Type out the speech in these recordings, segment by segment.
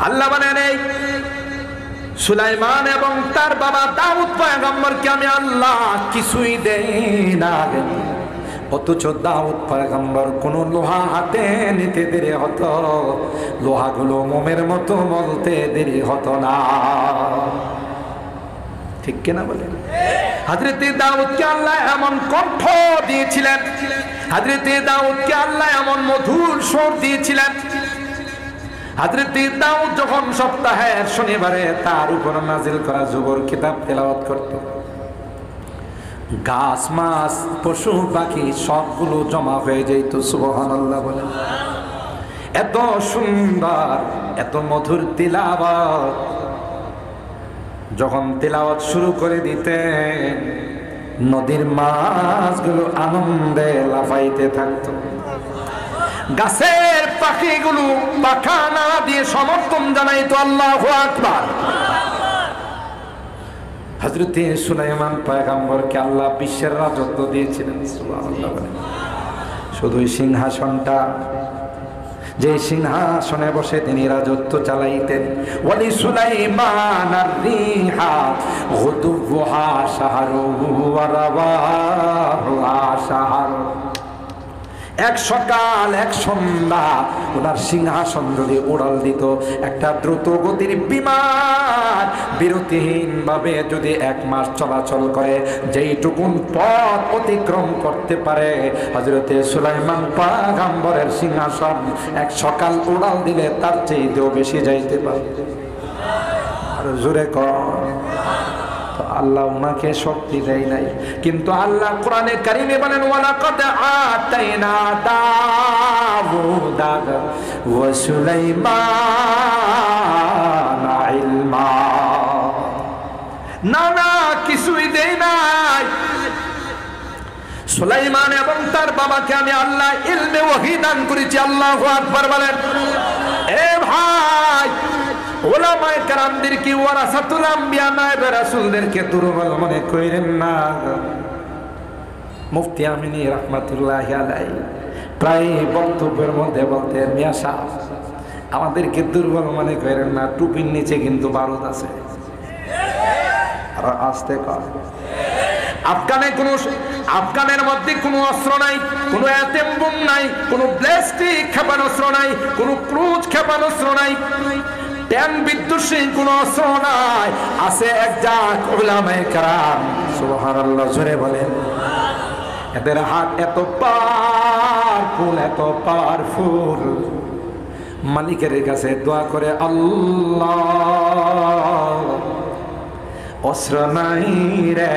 আল্লাহ বলেন এই সুলাইমান এবং তার বাবা দাউদ পয়গম্বরকে আমি আল্লাহ কিছুই দেই না, অথচ দাউদ পয়গম্বর কোন লোহা হাতে নিতে দেরি হতো, লোহাগুলো মোমের মতো মলতে দেরি হতো না। ঠিক কিনা বলেন? হযরতে দাউদকে আল্লাহ এমন কণ্ঠ দিয়েছিলেন, হযরতে দাউদকে আল্লাহ এমন মধুর সুর দিয়েছিলেন। হযরতে দাউদ যখন সপ্তাহের শনিবারে তার উপর নাজিল করা জবর কিতাব তেলাওয়াত করত, গাছ মাছ পশু পাখি সবগুলো জমা হয়ে যেত। সুবহানাল্লাহ বলেন। এত সুন্দর এত মধুর তিলাওয়াত, যখন তিলাওয়াত শুরু করে দিতেন নদীর মাছগুলো আনন্দে লাফাইতে থাকতো, গাছের পাখিগুলো পাখা নাড়া দিয়ে সমর্থন জানাইতো আল্লাহু আকবার। হযরতে সুলাইমান পয়গম্বরকে আল্লাহ বিশ্বের রাজত্ব দিয়েছিলেন। সুবহানাল্লাহ। শুধু সিংহাসনটা, যে সিংহাসনে বসে তিনি রাজত্ব চালাইতেন, ওয়ালি সুলাইমান আর-রিহা গুদুহা শাহরু ওয়া রাওয়াহুহা শাহর। এক সকাল এক সন্ধ্যা ওনার সিংহাসন যদি উড়াল দিত, একটা দ্রুত গতির বিমান বিরতিহীন ভাবে যদি 1 মাস চলাচল করে, যেইটুকুন পথ অতিক্রম করতে পারে হযরতে সুলাইমান পয়গম্বরের সিংহাসন এক সকাল উড়াল দিলে তার চেয়েও বেশি যাইতে পারে। আর জোরে কর। আল্লাহ উনাকে শক্তি দেয় নাই, কিন্তু আল্লাহ কোরআনে কারিমে বলেন ওয়ালাকাদ আতাইনা দাউদা ওয়া সুলাইমানা ইলমা। না না, কিছুই দেই নাই। সুলাইমান এবং তার বাবাকে আমি আল্লাহ ইলমে ওহী দান করেছি। আল্লাহু আকবার বলেন। এ ভাই, ওলামায়ে কেরামদেরকে ওয়ারাসাতুল আম্বিয়া, নায়েবে রাসূলদেরকে দুর্বল মনে করেন না। মুফতি আমিনী রাহমাতুল্লাহি আলাইহি প্রায় বক্তব্যের মধ্যে বলতেন, মিয়া সাহেব আমাদেরকে দুর্বল মনে করেন না, টুপির নিচে কিন্তু বারুদ আছে। আর আস্তে কর। আফগানের মধ্যে কোনো অস্ত্র নাই, কোনো এতেম বোম নাই, কোনো ব্লাস্টিক ক্ষেপণাস্ত্র নাই, কোনো ক্রুজ ক্ষেপণাস্ত্র নাই, ট্যাঙ্ক বিধ্বংসী কোনো অস্ত্র নাই। আছে একজাক উলামায়ে কেরাম। সুবহানাল্লাহ, জোরে বলেন। এদের হাত এত পাওয়ারফুল, মালিকের কাছে দোয়া করে, আল্লাহ অস্ত্র নাই রে,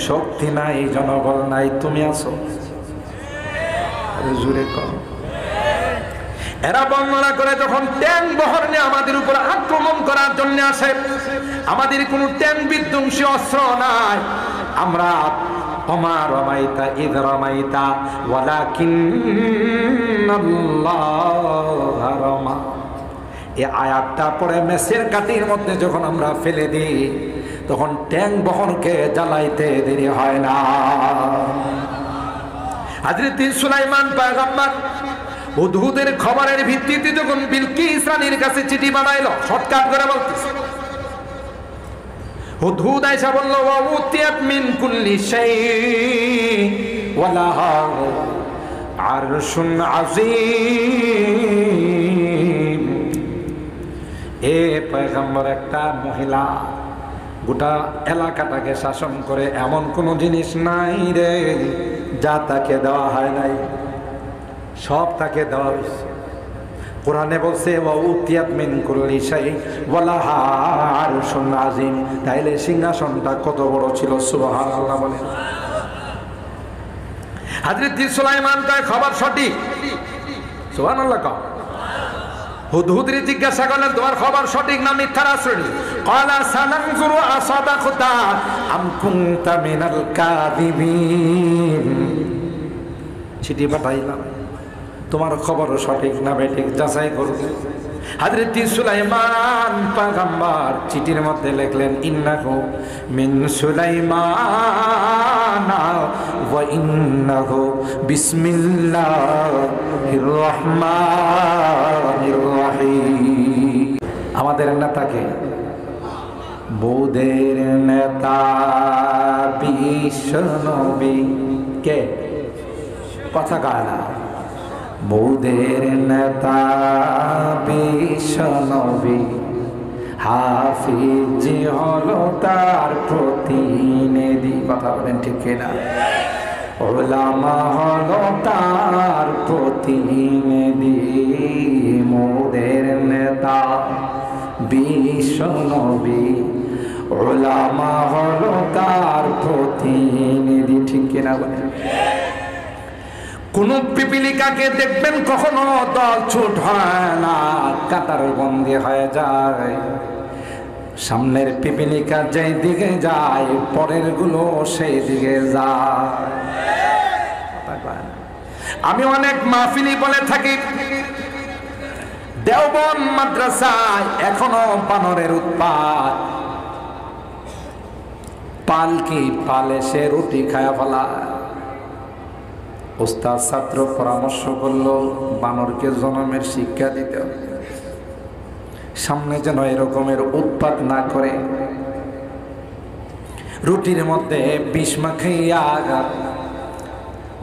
শক্তি নাই, জনবল নাই, তুমি আছো। জোরে কর। এরা বর্ণনা করে যখন ট্যাঙ্ক বহর নিয়ে আমাদের উপর আক্রমণ করার জন্য আসে, আমাদের কোনো ট্যাঙ্ক বিধ্বংসী অস্ত্র নাই, আমরা ওমা রামাইতা ইয রামাইতা ওয়ালাকিন্নাল্লাহা রামা, এই আয়াতটা পড়ে মেসের কাঠির মধ্যে যখন আমরা ফেলে দিই, তখন ট্যাঙ্ক বহরকে জ্বালাইতে দেরি হয় না। হযরত সুলাইমান পয়গম্বর হুদহুদের খবরের ভিত্তিতে যখন বিলকিস রানীর কাছে চিঠি বানাইলো, শর্টকাট করে বলতেছে, হুদহুদ আয়েশা বলল, ওয়া উতিয়াত মিন কুল্লি শাই ওয়া লাহা আরশুন আযীম। এ পয়গম্বর, একটা মহিলা গোটা এলাকাটাকে শাসন করে, এমন কোন জিনিস নাই রে যা তাকে দেওয়া হয় নাই, সব তাকে দেওয়া হয়েছে। কোরআনে বলছে ওয়া উতিয়াত মিন কুল্লি শাই ওয়া লাহা আরশুন আযীম। তাইলে সিংহাসনটা কত বড় ছিল। সুবহানাল্লাহ বলেন। হযরত সুলাইমান কয় খবর সঠিক। সুবহানাল্লাহ। হুদহুদরে জিজ্ঞাসা করলেন, তোমার খবর সঠিক না মিথ্যার আশ্রয়? ক্বালা সানানজুরু আসাদাকতা আম কুনতা মিনাল কাযিবিন। চিঠি পাঠাইলাম, তোমার খবর সঠিক না বেঠিক যাচাই করবে। হযরত সুলাইমান পয়গম্বর চিঠির মধ্যে লিখলেন, ইন্নাহু মিন সুলাইমান ওয়া ইন্নাহু বিসমিল্লাহির রহমানির রহিম। আমাদের নেতাকে বৌদের নেতা বিশ্ব নবী কে কথা কয় না বৌদের নেতা বিশ্ব নবী হাফিজ হলো তার প্রতিনিধি কথা বলেন ঠিক কিনা উলামা হলো তার প্রতিনিধি মোদের নেতা বিশ্ব নবী উলামা হলো তার প্রতিনিধি ঠিক কিনা বলেন কোন পিপিলিকাকে দেখবেন কখনো দল ছুট হয় না কাতার বন্দী হয়ে যায় সামনের পিপিলিকা যেই দিকে যায় পরের গুলো সেই দিকে যায় আমি অনেক মাহফিলি বলে থাকি দেওবন্দ মাদ্রাসায় এখনো বানরের উৎপাত পালকি পালে সে রুটি খায়া ফেলা ওস্তাদ ছাত্র পরামর্শ করলো বানরকে জনমের শিক্ষা দিতে হবে সামনে যেন এরকমের উৎপাত না করে রুটির মধ্যে বিষ মাখাইয়া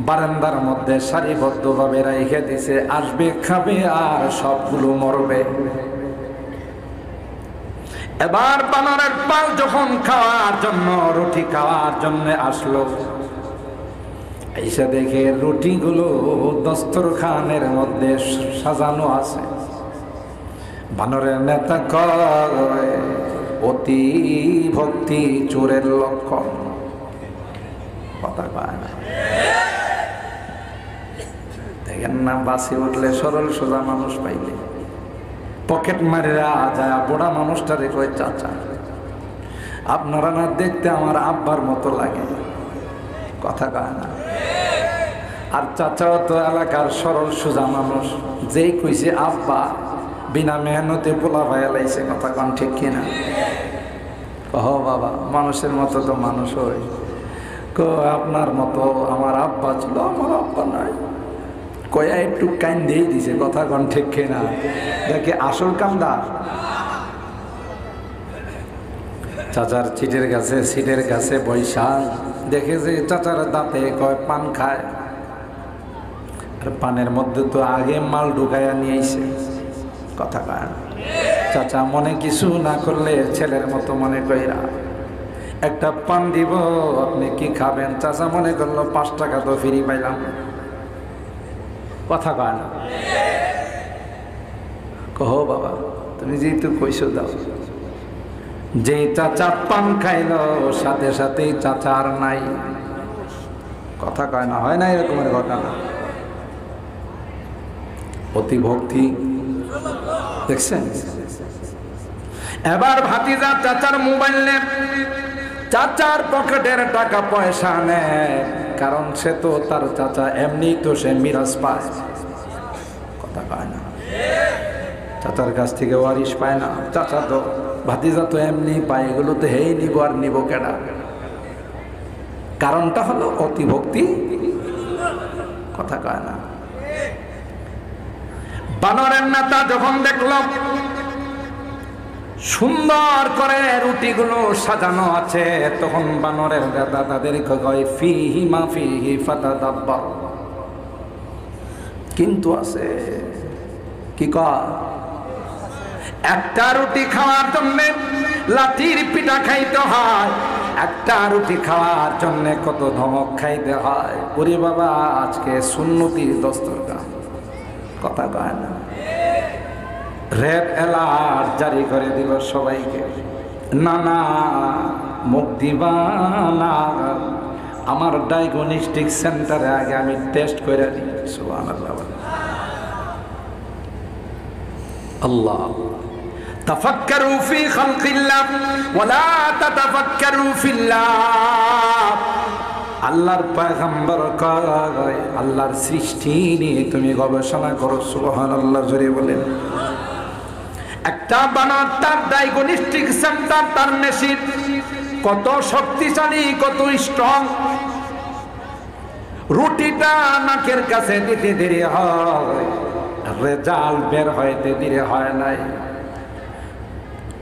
বারান্দার মধ্যে সারিবদ্ধভাবে রেখে দিছে আসবে খাবে আর সবগুলো মরবে এবার বানরের পাল যখন খাওয়ার জন্য রুটি খাওয়ার জন্য আসলো এসে দেখে রুটিগুলো দস্তরখানের মধ্যে সাজানো আছে বানরের নেতা কয় অতি ভক্তি চোরের লক্ষণ কথা কয় না দেখেন না বাসে উঠলে সরল সোজা মানুষ পাইলে পকেট মারিরা যায় বুড়া মানুষটারে কয় চাচা আপনারা না দেখতে আমার আব্বার মতো লাগে কথা কয় না আর চাচাও তো এলাকার সরল সোজা মানুষ যেই কইছে আব্বা বিনা মেহনতে পোলা ভাইয়া লাইছে কথা কন ঠিক কিনা কহ বাবা মানুষের মতো তো মানুষ হয় আপনার মতো আমার আব্বা ছিল আমার আব্বা নাই কয়া একটু কান দিয়ে দিছে কথা কন ঠিক কিনা দেখে আসল কামদা চাচার সিটের কাছে বৈশা দেখে যে চাচার দাঁতে কয় পান খায় আর পানের মধ্যে তো আগে মাল ঢুকাইয়া নিয়েছে কথা কয় চাচা মনে কিছু না করলে ছেলের মতো মনে কইরা একটা পান দিব আপনি কি খাবেন চাচা মনে করলো 5 টাকা তো ফ্রি পাইলাম কথা কয় না কহ বাবা তুমি যেহেতু কইছো দাও যে চাচা পান খাইল সাথে সাথেই চাচা আর নাই কথা কয় না হয় না এরকমের ঘটনা অতি ভক্তি দেখছেন এবার ভাতিজা চাচার মোবাইল নে চাচার পকেটের টাকা পয়সা নেয় কারণ সে তো তার চাচা এমনি তো সে মিরাজ পায় কথা কয় না চাচার কাছ থেকে ওয়ারিশ পায় না চাচা তো ভাতিজা তো এমনি পায় এগুলো তো হেই নিব আর নিব কেডা কারণটা হলো অতি ভক্তি কথা কয় না বানরের নেতা যখন দেখল সুন্দর করে রুটিগুলো সাজানো আছে তখন বানরের নেতা তাদেরকে কয় ফিহি মা ফিহি ফাতাদাব্বার কিন্তু আছে কি কয় একটা রুটি খাওয়ার জন্য লাঠির পিঠা খাইতে হয় একটা রুটি খাওয়ার জন্য কত ধমক খাইতে হয় ওরে বাবা আজকে সুন্নতির দস্তরখান কথা কয় না রেড অ্যালার্ট জারি করে দিল সবাইকে না না মুখ দিবা না আমার ডায়াগনস্টিক সেন্টারে আগে আমি টেস্ট করে নিই সুবহানাল্লাহ আল্লাহ তাফাক্কারু ফি খালকিল্লাহ ওয়ালা তাতাফাক্কারু ফিল্লাহ আল্লাহর পয়গম্বর কয় আল্লাহর সৃষ্টি নিয়ে তুমি গবেষণা করো সুবহানাল্লাহ জোরে বলেন একটা বানর তার ডায়াগনস্টিক সেন্টার তার মেশিন কত শক্তিশালী কত স্ট্রং রুটিটা নাকের কাছে দিতে দেরি হয় রেজাল্ট বের হইতে দেরি হয় নাই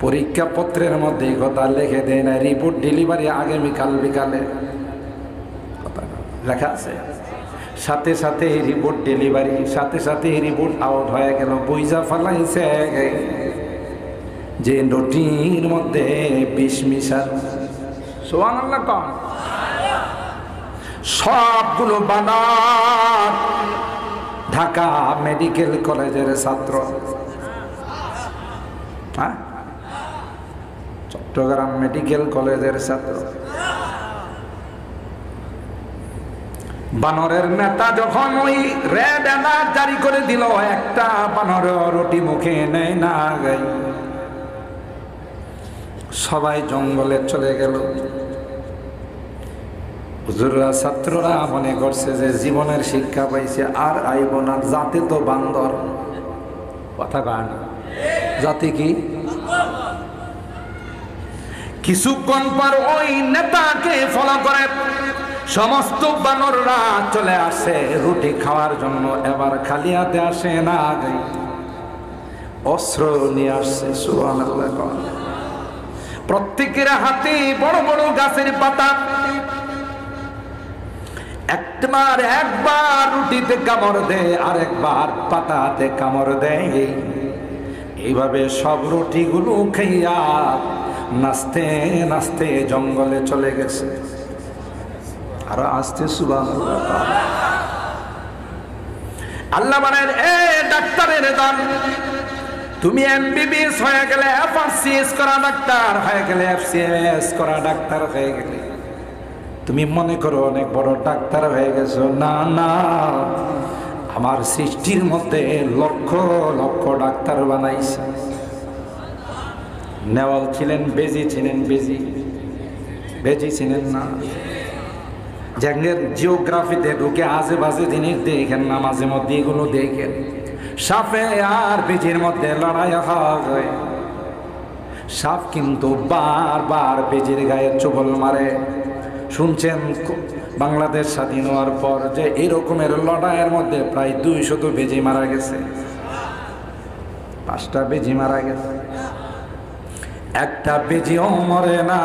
পরীক্ষা পত্রের মধ্যে কথা লিখে দেয় না, রিপোর্ট ডেলিভারি আগামীকাল বিকালে, লেখা আছে। সাথে সাথে রিপোর্ট ডেলিভারি, সাথে সাথে রিপোর্ট আউট হয়ে গেল। বুঝা ফেলাইছে যে নটির মধ্যে বিষ মিশাল। সুবহানাল্লাহ কম। সবগুলো বানার ঢাকা মেডিকেল কলেজের ছাত্র, হ্যাঁ, চট্টগ্রাম মেডিকেল কলেজের ছাত্র। বানরের নেতা যখন ওই রেড অ্যালার্ট জারি করে দিল, একটা বানর রুটি মুখে নেয় না, সবাই জঙ্গলে চলে গেল। হুজুররা ছাত্ররা মনে করছে যে জীবনের শিক্ষা পাইছে, আর আইব না, জাতি তো বান্দর। কথা কয় না, জাতি কি? কিছুক্ষণ পর ওই নেতাকে ফলো করে সমস্ত বানররা চলে আসে রুটি খাওয়ার জন্য। এবার খালি হাতে আসে না, অস্ত্র নিয়ে আসছে। সুবহানাল্লাহ। প্রত্যেকের হাতে বড় বড় গাছের পাতা। একবার রুটিতে কামড় দেয়, আরেকবার পাতাতে কামড় দেয়। এইভাবে সব রুটিগুলো খাইয়া নাচতে নাচতে জঙ্গলে চলে গেছে। আর আসতে সুবহানাল্লাহ। আল্লাহ বলেন, এ ডাক্তারের দল, তুমি এমবিবিএস হয়ে গেলে, এফআরসিএস করা ডাক্তার হয়ে গেলে, এফসিএস করা ডাক্তার হয়ে গেলে, তুমি মনে করো অনেক বড় ডাক্তার হয়ে গেছো। না না, আমার সৃষ্টির মধ্যে লক্ষ লক্ষ ডাক্তার বানাইছে। নেওয়াল ছিলেন, বেজি ছিলেন, বেজি ছিলেন না। জঙ্গের জিওগ্রাফিতে ঢুকে আজে বাজে জিনিস দেখেন না, মাঝে মধ্যে এগুলো দেখেন। সাপে আর বেজির মধ্যে লড়াই হয়। সাপ কিন্তু বারবার বেজির গায়ে চুবল মারে। শুনছেন বাংলাদেশ স্বাধীন হওয়ার পর যে এরকমের লড়াইয়ের মধ্যে প্রায় 200 বেজি মারা গেছে। 5টা বেজি মারা গেছে, একটা বেজিও মরে না।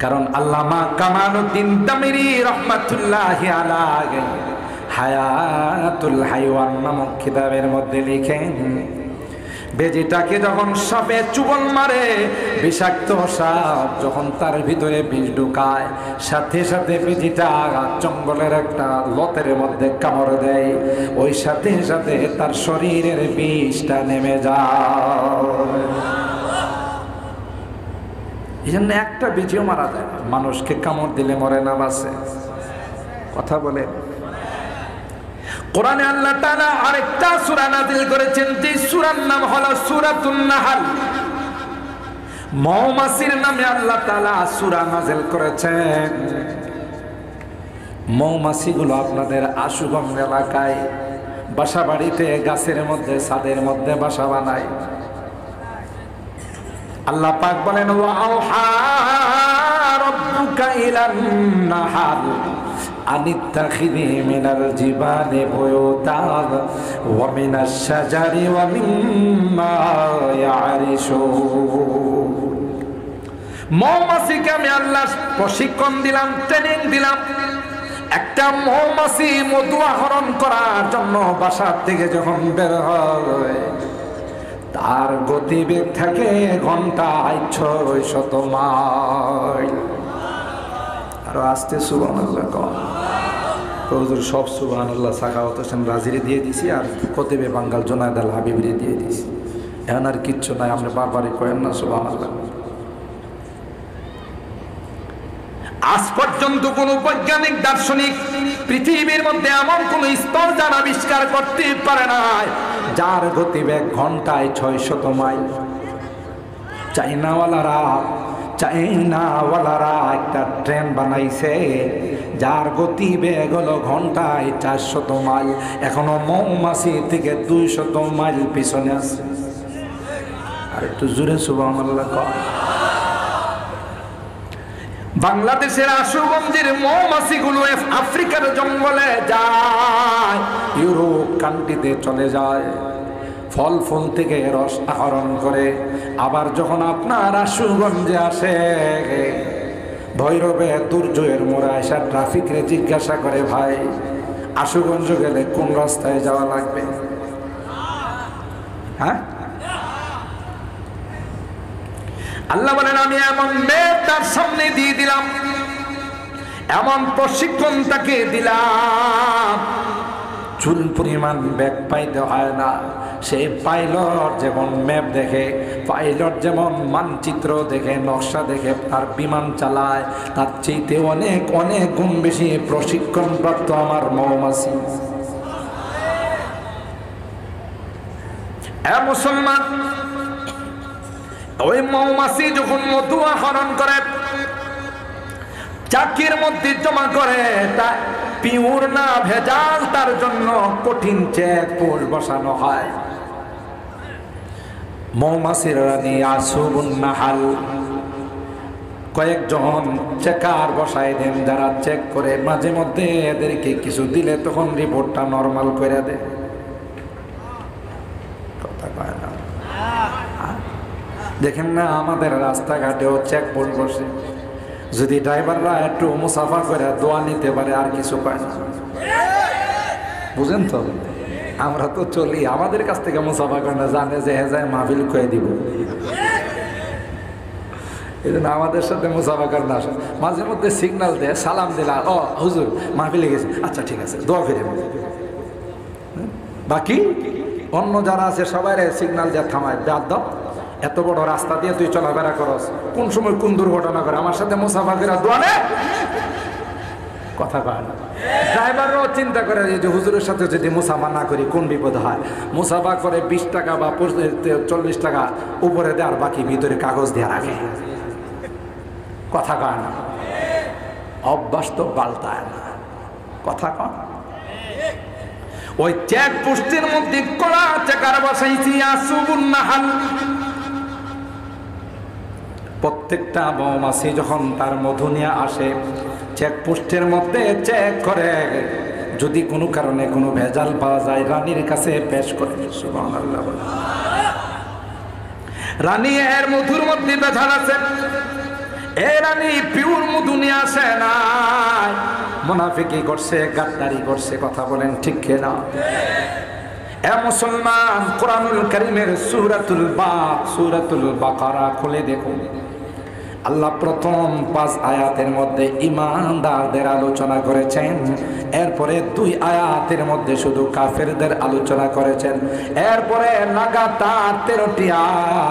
কারণ আল্লামা কামালউদ্দিন তামিরি রহমাতুল্লাহি আলাইহি হায়াতুল হাইওয়ান নামক কিতাবের মধ্যে লিখেন, বেজিটাকে যখন সাপে চুবল মারে, বিষাক্ত সাপ যখন তার ভিতরে বিষ ঢুকায়, সাথে সাথে বেজিটা জঙ্গলের একটা লতের মধ্যে কামড় দেয়। ওই সাথে সাথে তার শরীরের বিষটা নেমে যায়। এই জন্য একটা বেজিও মারা যায়। মানুষকে কামড় দিলে মরে না, বাঁচে। কথা বলে। কোরআনে আল্লাহ তাআলা আরেকটা সূরা নাযিল করেছেন, যে সূরার নাম হলো সূরাতুন নাহল। মৌমাছির নামে আল্লাহ তাআলা সূরা নাযিল করেছেন। মৌমাছিগুলো আপনাদের আশুগঞ্জ এলাকায় বাসা বাড়িতে, গাছের মধ্যে, ছাদের মধ্যে বাসা বানায়। আল্লাহ পাক বলেন, ওয়া আওহা রাব্বুকা ইলান নাহল আনিত্তাখিযি মিনাল জিবালি বুয়ুতান ওয়া মিনাশ শাজারি ওয়া মিম্মা ইয়ারিশুন। মৌমাছিকে আমি আল্লাহ প্রশিক্ষণ দিলাম, ট্রেনিং দিলাম। একটা মৌমাছি মধু আহরণ করার জন্য বাসার থেকে যখন বের হয়, তার গতিবেগ থাকে ঘন্টায় 600 মাইল। আরো আসতে সুবহানাল্লাহ কম। হুজুর সব সুবহানাল্লাহ সাখাওয়াত হোসেন রাজিরে দিয়ে দিছি, আর কতিবে বাঙ্গাল জোনায়েদ আল হাবিবরে দিয়ে দিছি। এখন আর কিচ্ছু নাই, আপনি বারবারই কয়েন না সুবহানাল্লাহ। আজ পর্যন্ত কোন বৈজ্ঞানিক দার্শনিক পৃথিবীর মধ্যে এমন কোন স্তর যার আবিষ্কার করতে পারে না যার গতিবেগ ঘন্টায় 600 মাইল। চাইনাওয়ালারা একটা ট্রেন বানাইছে যার গতিবেগ হলো ঘন্টায় 400 মাইল। এখনো মৌমাছি থেকে 200 মাইল পিছনে আছে। আর একটু জোরে সুবহানাল্লাহ কও। বাংলাদেশের আশুগঞ্জের মৌমাছিগুলো আফ্রিকার জঙ্গলে যায়, ইউরোপ কান্ট্রিতে চলে যায়, ফল ফুল থেকে রস আহরণ করে আবার যখন আপনার আশুগঞ্জে আসে, ভৈরবে দুর্যোগের মোড়া এসে ট্রাফিকরে জিজ্ঞাসা করে, ভাই আশুগঞ্জ গেলে কোন রাস্তায় যাওয়া লাগবে? হ্যাঁ, আল্লাহ বলেন আমি এমন মেয়ে তার সামনে দিয়ে দিলাম, এমন প্রশিক্ষণ তাকে দিলাম, চুল পরিমাণ ব্যাগ পাইতে হয় না। সেই পাইলট যেমন ম্যাপ দেখে, পাইলট যেমন মানচিত্র দেখে, নকশা দেখে তার বিমান চালায়, তার চাইতে অনেক অনেক গুণ বেশি প্রশিক্ষণ প্রাপ্ত আমার মৌমাছি। মুসলমান, ওই মৌমাছি যখন মধু আহরণ করে চাকির মধ্যে জমা করে, তা পিওর না ভেজাল তার জন্য কঠিন চেক পোষ বসানো হয়। মৌমাছির রানী আসুবুন নাহাল কয়েকজন চেকার বসায় দেন, যারা চেক করে মাঝে মধ্যে এদেরকে কিছু দিলে তখন রিপোর্টটা নরমাল করে দেয়। কথা কয় না, দেখেন না আমাদের রাস্তাঘাটেও চেক পোস্ট বসে, যদি ড্রাইভাররা একটু মুসাফা করে দোয়া নিতে পারে আর কিছু পায় না। বুঝেন তো, আমরা তো চলি, আমাদের কাছ থেকে মুসাফা করে না, জানে যে হেজায় মাহফিল কয়ে দিব, এই জন্য আমাদের সাথে মুসাফা করে না। মাঝে মধ্যে সিগন্যাল দেয়, সালাম দিলা, ও হুজুর মাহফিলে গেছে, আচ্ছা ঠিক আছে দোয়া ফিরে। বাকি অন্য যারা আছে সবাই সিগন্যাল দিয়ে থামায়, বেয়াদব এত বড় রাস্তা দিয়ে তুই চলাফেরা করস, কোন সময় কোন দুর্ঘটনা করে, আমার সাথে মুসাফা করে দোয়া নে। কথা কয় না, ড্রাইভাররাও চিন্তা করে যে হুজুরের সাথে যদি মুসাফা না করি কোন বিপদ হয়। মুসাফা করে 20 টাকা বা 40 টাকা উপরে দেয়, আর বাকি ভিতরে কাগজ দিয়ে রাখে। কথা কয় না, অভ্যাস তো পাল্টায় না। কথা কয়, ওই চেক পোস্টের মধ্যে কড়া চেকার বসাইছি আসুবুন নাহাল। প্রত্যেকটা মৌমাছি যখন তার মধু নিয়ে আসে, চেকপোস্টের মধ্যে চেক করে, যদি কোনো কারণে কোনো ভেজাল পাওয়া যায় রানীর কাছে পেশ করে। সুবহানাল্লাহ। রানী এর মধুর মধ্যে ভেজাল আছে, এ রানী পিওর মধু নিয়ে আসে না, মুনাফিকি করছে, গাদ্দারি করছে। কথা বলেন ঠিক কিনা? এ মুসলমান, কোরআনুল কারীমের সূরাতুল বাকারা খুলে দেখুন। আল্লাহ প্রথম 5 আয়াতের মধ্যে ঈমানদারদের আলোচনা করেছেন, এরপরে 2 আয়াতের মধ্যে শুধু কাফেরদের আলোচনা করেছেন, এরপরে লাগাতার 13টি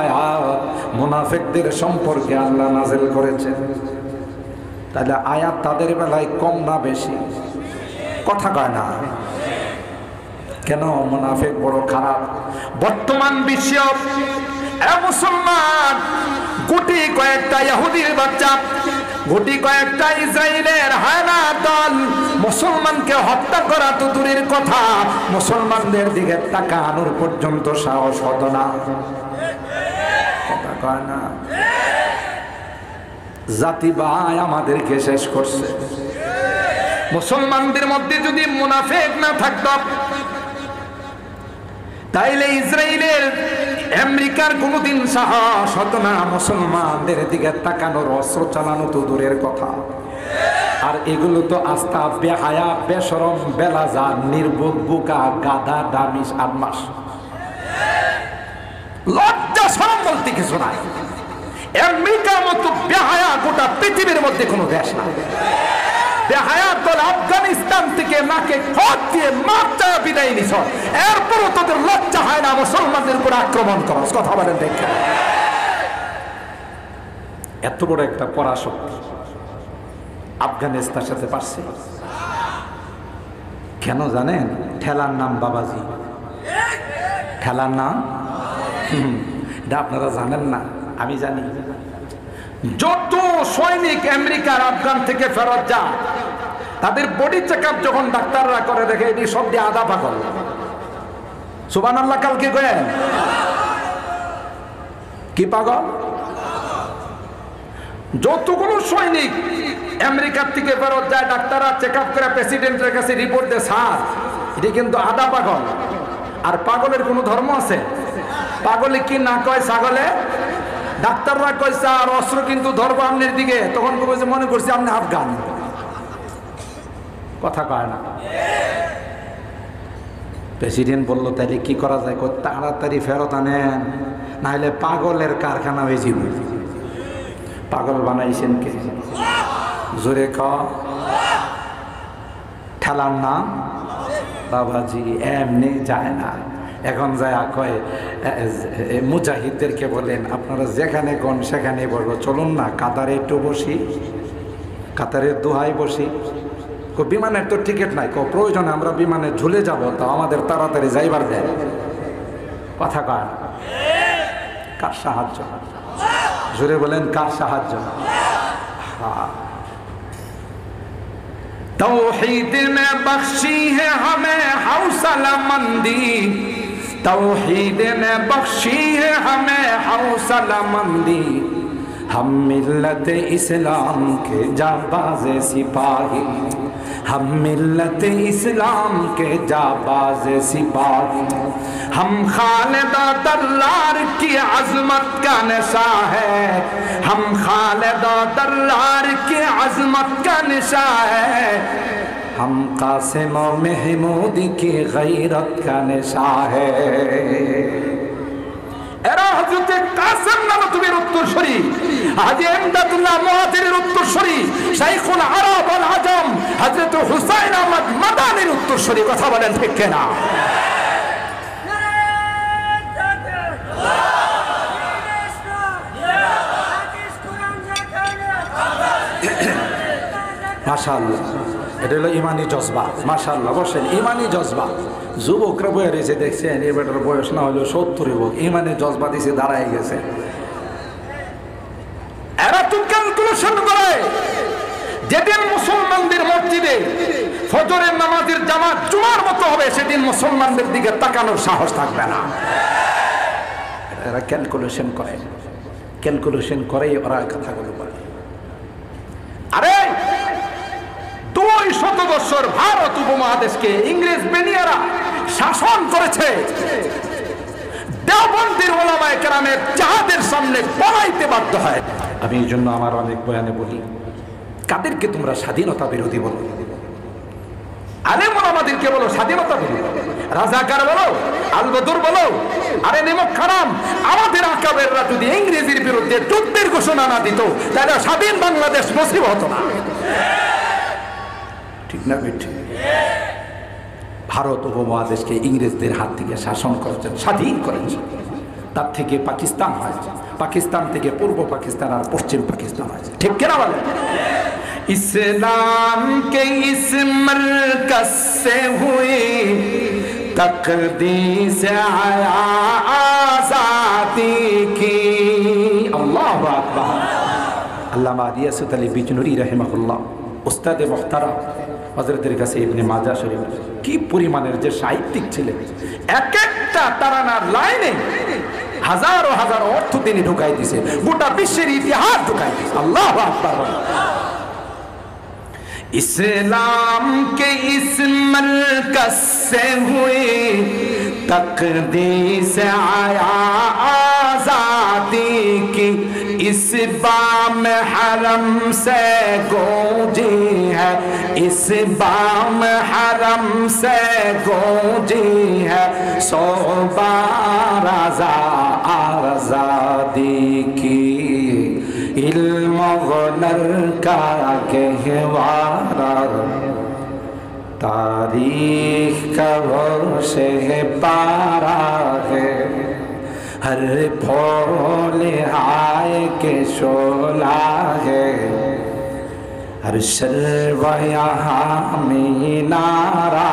আয়াত মুনাফিকদের সম্পর্কে আল্লাহ নাযিল করেছেন। তাহলে আয়াত তাদের বেলায় কম না বেশি? কথা কয় না কেন? মুনাফিক বড় খারাপ। বর্তমান বিশ্ব মুসলমান গুটি কয়েকটা ইহুদির বাচ্চা, গুটি কয়েকটা ইসরায়েলের হায়না দল মুসলমানকে হত্যা করা তো দূরের কথা, মুসলমানদের দিকে তাকানোর পর্যন্ত সাহস হতো না। কথা কয় না? জাতি ভাই আমাদেরকে শেষ করছে। মুসলমানদের মধ্যে যদি মুনাফিক না থাকতো, তাইলে ইসরায়েলের আমেরিকার কোনোদিন সাহস হতো না মুসলমানদের দিকে তাকানোর, অস্ত্র চালানো তো দূরের কথা। আর এগুলো তো আস্থা বেহায়া, বেশরম, বেলাজা, নির্বোধ, বোকা, গাধা, ডামিস, আদমাস। লজ্জা শরম বলতে কিছু নাই। আমেরিকার মতো বেহায়া গোটা পৃথিবীর মধ্যে কোনো দেশ নাই। বেহায়া দল আফগানিস্তান থেকে নাকে খত দিয়ে মারতে বিদায় নিছ, এরপরও তোদের লজ্জা হয় না মুসলমানদের উপর আক্রমণ করস। কথা বলেন দেখে, এত বড় একটা পরাশক্তি আফগানিস্তানের সাথে পারছে কেন জানেন? ঠেলার নাম বাবাজি। ঠেলার নাম এটা আপনারা জানেন না, আমি জানি। যত সৈনিক আমেরিকার আফগান থেকে ফেরত যায়, তাদের বডি চেক আপ যখন ডাক্তাররা করে দেখে এটি সব দিয়ে আধা পাগল। সুবহানাল্লাহ। কালকে কয়েন কি পাগল? যতগুলো সৈনিক আমেরিকার থেকে ফেরত যায়, ডাক্তাররা চেক আপ করে প্রেসিডেন্টের কাছে রিপোর্ট দেয়, স্যার এটি কিন্তু আধা পাগল। আর পাগলের কোনো ধর্ম আছে? পাগলে কি না কয় ছাগলে? ডাক্তাররা কইছে আর অস্ত্র কিন্তু ধরবো আপনার দিকে, তখন কইছে মনে করছি আপনি আফগান। কথা কয় না। প্রেসিডেন্ট বললো তাইলে কি করা যায়? তাড়াতাড়ি ফেরত আনেন, নাহলে পাগলের কারখানা হয়ে যাব। পাগল বানাইছেন কে? জোরে ক। ঠেলার নাম বাবাজি এমনি যায় না। এখন যায় কয় মুজাহিদদেরকে বলেন আপনারা যেখানে কোন সেখানে বলবো, চলুন না কাতারে একটু বসি, কাতারের দোহাই বসি। বিমানের তো টিকিট নাই, প্রয়োজনে আমরা বিমানে ঝুলে যাব, তো আমাদের তাড়াতাড়ি যাইবার দেয়। কথা কয় কার সাহায্য? জোরে বলেন কার সাহায্য? तौहीद ने बख्शी है हमें हौसला मंदी, तौहीद ने बख्शी है हमें हौसला मंदी, हम मिल्लत इस्लाम के जाबाज सिपाही, हम मिल्लत इस्लाम के जाबाज सिपाही, हम खालिदा दर्रार की अजमत का नशा है, हम खालिदा दर्रार की अजमत का नशा है, हम कासिम और महमूद की गैरत का नशा है। এরা হযরতে কাসেম নামতুবের উত্তরসূরি, হাজী ইমদাদুল্লাহ মুহাজিরের উত্তরসূরি, শাইখুল আরব ওয়াল আজম হযরত হুসাইন আহমদ মাদানির উত্তরসূরি। কথা বলেন ঠিক কিনা? মাশাআল্লাহ, এটা হলো ইমানি জজবা। মাশাআল্লাহ, বসেন। ইমানি জজবা। যুবকরা বয়ে রয়েছে, দেখছেন এবারের বয়স না হলেও 70 হোক, ইমানি জজবা দিছে, দাঁড়ায় গেছে। এরা তো ক্যালকুলেশন করে, যেদিন মুসলমানদের মসজিদে ফজরের নামাজের জামাত জুমার মতো হবে, সেদিন মুসলমানদের দিকে তাকানোর সাহস থাকবে না। এরা ক্যালকুলেশন করে, ক্যালকুলেশন করে ওরা কথাগুলো বলে। আরে 200 বছর ভারত উপমহাদেশকে ইংরেজ বেনিয়ারা শাসন করেছে, দেওবন্দির উলামায়ে কেরামের জাহাদের সামনে পলাইতে বাধ্য হয়। আমি এই জন্য আমার অনেক বয়ানে বলি, কাদেরকে তোমরা স্বাধীনতা বিরোধী বলো? আলেম ওলামাদেরকে বলো স্বাধীনতা বিরোধী, রাজাকার বলো, আল বদর বলো। আরে নেমক খারাম, আমাদের আকাবেররা যদি ইংরেজির বিরুদ্ধে যুদ্ধের ঘোষণা না দিত, তাহলে স্বাধীন বাংলাদেশ নসিব হতো না। ঠিক না বেঠিক? ভারত উপমহাদেশকে ইংরেজদের হাত থেকে শাসন করেছেন, স্বাধীন করেছেন। তার থেকে পাকিস্তান হয়েছে, পাকিস্তান থেকে পূর্ব পাকিস্তান আর পশ্চিম পাকিস্তান হয়েছে। ঠিক কিনা বলেন? ইসলাম কে ইস মরকজ সে হুই তকদীস আয়া আযাদি কি। আল্লাহু আকবার। আল্লামা রিয়াসত আলী বিজনুরী রাহিমাহুল্লাহ, উস্তাদে মুহতারাম হযরতের কাছে ইবনে মাজাহ শরীফ কি পরিমাণের যে সাহিত্যিক ছিলেন, এক একটা তারানার লাইনে হাজারো হাজারো অর্থ তিনি ঢুকাই দিয়েছে, গোটা বিশ্বের ইতিহাস ঢুকাই দিয়েছে। আল্লাহু আকবার। इस्लाम के इस मरकज से हुई तकदीस आया आजादी की, इस बाम हरम से गूंजी है, इस बाम हरम से गूंजी है, सौ बार आजादी की, इल्म हुनर का गहवारा, तारीख का वो शहपारा है, हर भोले आए के शोला है, हर शर्व यहाँ मीनारा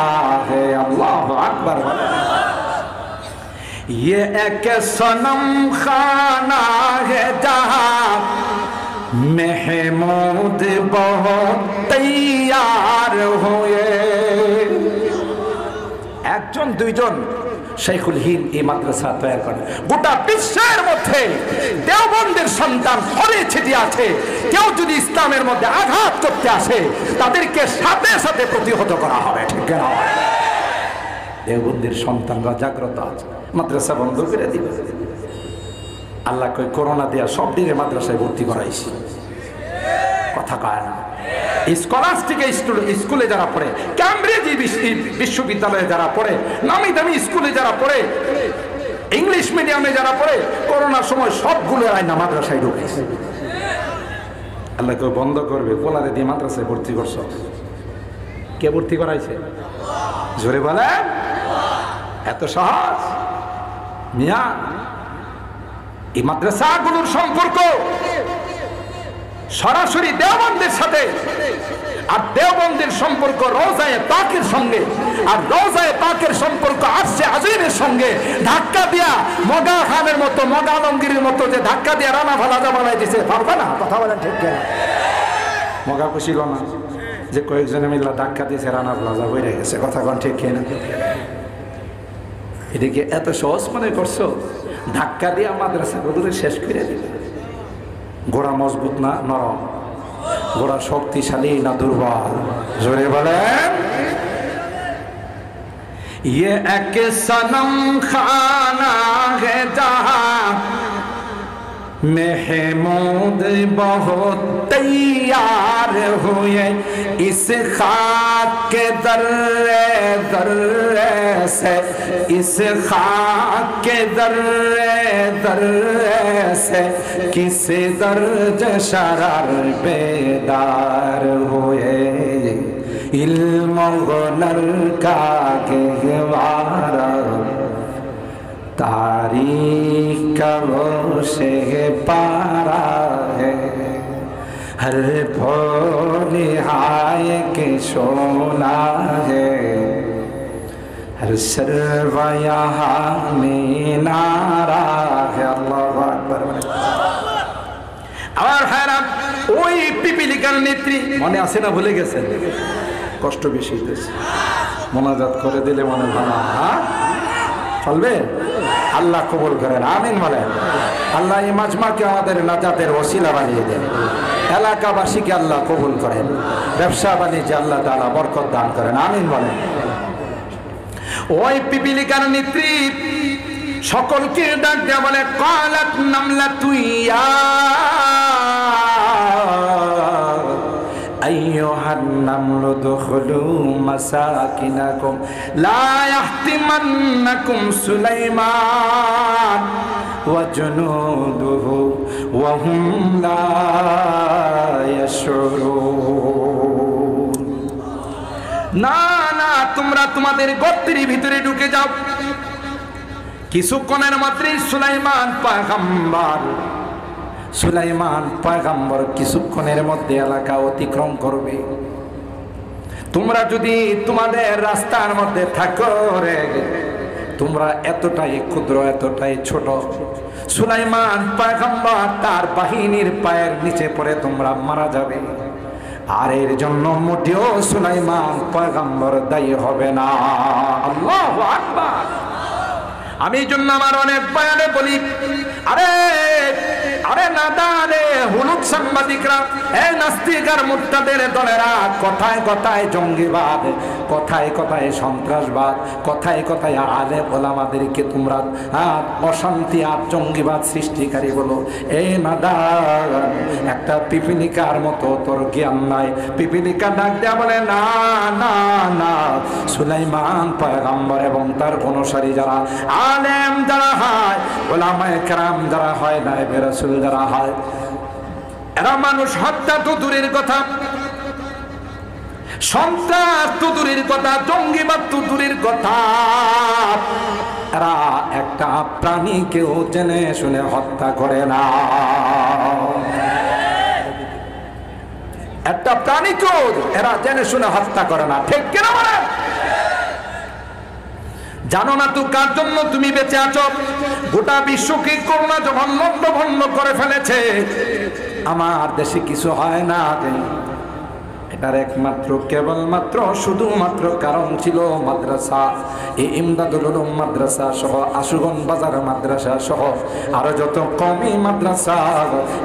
है। अल्लाह अकबर। ये एक सनम खाना है जहाँ महमूद बहुत तैयार हुए। একজন দুইজন শাইখুল হিন্দ এই মাদ্রাসা তৈরি করেন। গোটা বিশ্বের মধ্যে দেওবন্দের সন্তান ফলে ছিটিয়ে আছে। কেউ যদি ইসলামের মধ্যে আঘাত করতে আসে, তাদেরকে সাথে সাথে প্রতিহত করা হবে। ঠিক না? দেওবন্দির সন্তানরা জাগ্রত আছে, মাদ্রাসা বন্ধ করে দিবে। আল্লাহ কই করোনা দিয়া সব দিকে মাদ্রাসায় ভর্তি করাইছি, কথা কয় না। স্কলাস্টিক স্কুলে যারা পড়ে, ক্যামব্রিজ বিশ্ববিদ্যালয়ে যারা পড়ে, নামি দামি স্কুলে যারা পড়ে, ইংলিশ মিডিয়ামে যারা পড়ে, করোনার সময় সবগুলো আয়না মাদ্রাসায় ঢুকেছে। আল্লাহ কেউ বন্ধ করবে, পোলারে দিয়ে মাদ্রাসায় ভর্তি করছ, কে ভর্তি করাইছে? জোরে বলে, এত সহজ মিয়া? এই মাদ্রাসাগুলোর সম্পর্ক সরাসরি দেওবন্দের সাথে, আর দেওবন্দের সম্পর্ক রওজায়ে পাকের সঙ্গে, আর রওজায়ে পাকের সম্পর্ক আরশে আজিমের সঙ্গে। ধাক্কা দিয়া মগা খানের মতো, মগা আলমগীরের মতো যে ধাক্কা দিয়া রানা ভালাজা বানাই দিছে, পারবে না? কথা বলেন ঠিক কিনা? মগা খুশিল না যে কয়েকজনে মিল্লা ধাক্কা দিয়েছে, রানা ভালাজা বইরে গেছে, কথা কন ঠিক কিনা? এদিকে এত সহজ মনে করছো? ধাক্কা দিয়া মাদ্রাসাগুলো শেষ করে দিবে। গোড়া মজবুত না নরম? গোড়া শক্তিশালী না দুর্বল? জোরে বলেন। ये एक सनम खाना है जहां महमूद बहुत तैयार हुए, इस खाक के दर्रे दर्रे से, इस खाक के दर्रे दर्रे से किस दर्ज शरार बेदार हुए, इल्म हुनर का गहवारा तारीख का वो से पारा है, हर भोले हाय के शोला है, हर सर्व यहाँ में नारा है। अल्लाहु আকবার। আমার ভাইরা, ওই পিপিলিকার নেত্রী মনে আছে না? ভুলে গেছেন? কষ্ট বেশি হইতেছে, মোনাজাত করে দিলে মনে ভালো। হ্যাঁ চলবে? আল্লাহ কবুল করেন, আমিন বলেন। আল্লাহ এই মাজমাকে আমাদের নাজাতের ওসিলা বানিয়ে দেন, এলাকাবাসীকে আল্লাহ কবুল করেন, ব্যবসা বাণিজ্যে আল্লাহ তাআলা বরকত দান করেন, আমিন বলেন। ওই পিপিলিকার নেত্রী সকলকে ডাক দেয়া বলে, কালাত নামলাতু ইয়া আইয়ুহান নামলু দুখুলু মাসাকিনাকুম লা ইয়াহতিমান্নাকুম সুলাইমান ওয়া জুনুদুহু ওয়া হুম লা ইয়াশউরুন। না না, তোমরা তোমাদের গর্তের ভিতরে ঢুকে যাও। কিছুক্ষণের মাত্রই সুলাইমান পয়গম্বর কিছুক্ষণের মধ্যে এলাকা অতিক্রম করবে। তোমরা যদি তোমাদের রাস্তার মধ্যে থাকো রে, তোমরা এতটাই ক্ষুদ্র, এতটাই ছোট, সুলাইমান পয়গম্বর তার বাহিনীর পায়ের নিচে পড়ে তোমরা মারা যাবে। আর এর জন্য মোটেও সুলাইমান পয়গম্বর দায়ী হবে না। আল্লাহু আকবার। আমি এই জন্য আমার অনেক বয়ানে বলি, আরে আরে নাদারে হলুদ সাংবাদিকরা, এই নাস্তিক আর মুরতাদের দলেরা কথায় কথায় জঙ্গিবাদ, কথায় কথায় সন্ত্রাসবাদ, কথায় কথায় আলেম ওলামাদেরকে তোমরা অশান্তি আর জঙ্গিবাদ সৃষ্টিকারী বলো। এই নাদার, একটা পিপিলিকার মতো তোর জ্ঞান নাই। পিপিলিকা ডাক দেয়া বলে, না না না, সুলাইমান পয়গম্বর এবং তার অনুসারী যারা, আলেম যারা হয়, ওলামায়ে কেরাম যারা হয়, নায়েবে রাসূল যারা হয়, এরা মানুষ হত্যা তো দূরের কথা, সন্ত্রাস তো দূরের কথা, জঙ্গিবাদ তো দূরের কথা, এরা একটা প্রাণীকেও জেনে শুনে হত্যা করে না। একটা প্রাণীকেও এরা জেনে শুনে হত্যা করে না, ঠিক কিনা বলেন? জানো না তো কার জন্য তুমি বেঁচে আছো? গোটা বিশ্বকে করোনা যখন লন্ডভন্ড করে ফেলেছে, আমার দেশে কিছু হয় না, এটার একমাত্র কেবলমাত্র শুধুমাত্র কারণ ছিল মাদ্রাসা। এই ইমদাদুল উলুম মাদ্রাসা সহ, আশুগঞ্জ বাজার মাদ্রাসা সহ আরো যত কমি মাদ্রাসা,